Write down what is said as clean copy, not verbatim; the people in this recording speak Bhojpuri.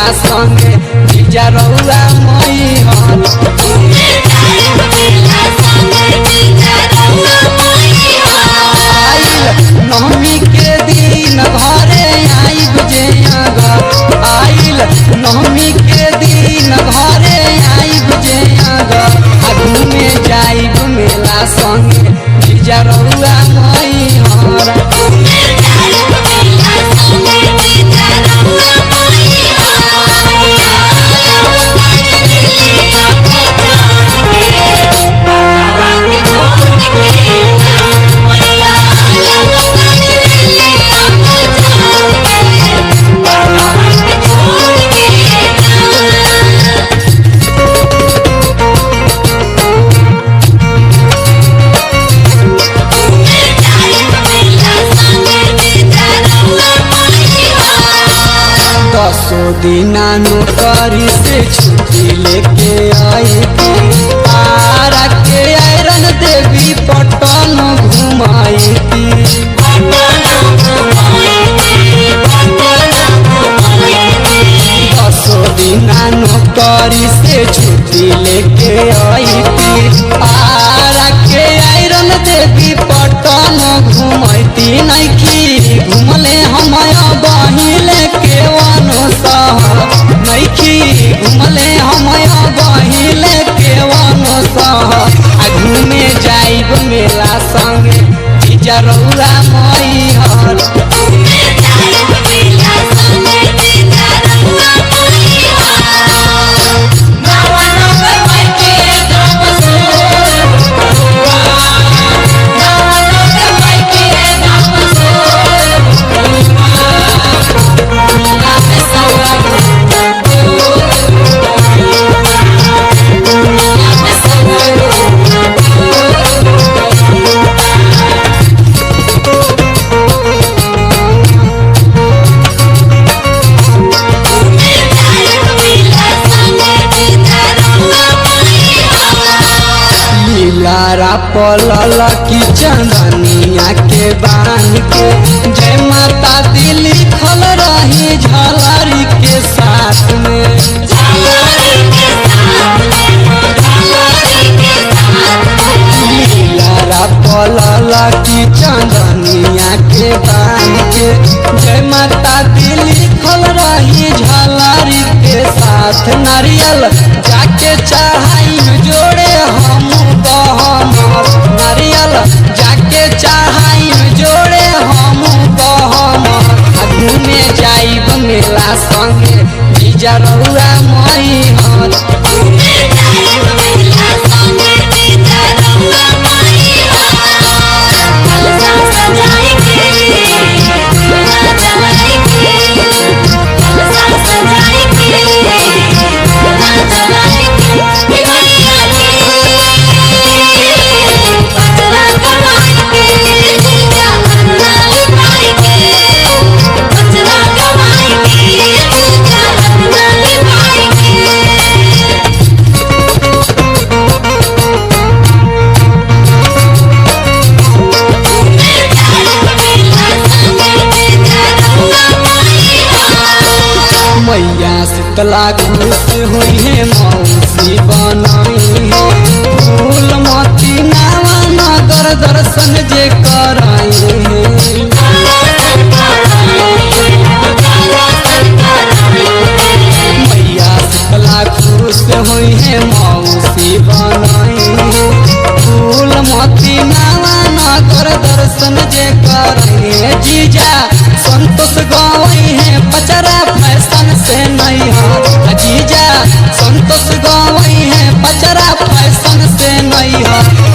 मेला संगे जीजा रउआ मैहर नवमी के दिन घरे आइब जे अगर आइल नवमी के दिन घरे आइब जे अगर घूमे जाइब मेला संगे जीजा रउआ मैहर दिना नौकरी से छुट्टी लेके आई थी आरा के आयरन देवी पटन घुमाई थी दिना नौकरी से छुट्टी लेके आई थी आरा के आयरन देवी पटन घुमती नइखी घुमले हम बहिले के नइखी घुमले हम बहिले के घूमे जाइब मेला संगे जीजा रउआ मैहर लारा पलल की चंदनिया के बांध के जय माता दी लिखल रही झलरी के साथ में लारा पलल की चंदनिया के बांध के जय माता दी लिखल रही झलरी के साथ नारियल जाके चढ़ाई जोड़े हम नारियल जाके चढ़ाई जोड़े हम घूमे जाइब मेला संगे जीजा रउआ मैहर मैया शीतला खुश हुई है मौसी बनाई है फूल मोती नावा नगर दर्शन जे कराई है मैया शीतला खुश हुई है मौसी बनाई है फूल मोती नावा नगर दर्शन जे कराई है जीजा संतोष गवई है पचरा फैशन से नैहर जीजा संतोष गवई है पचरा फैशन से नैहर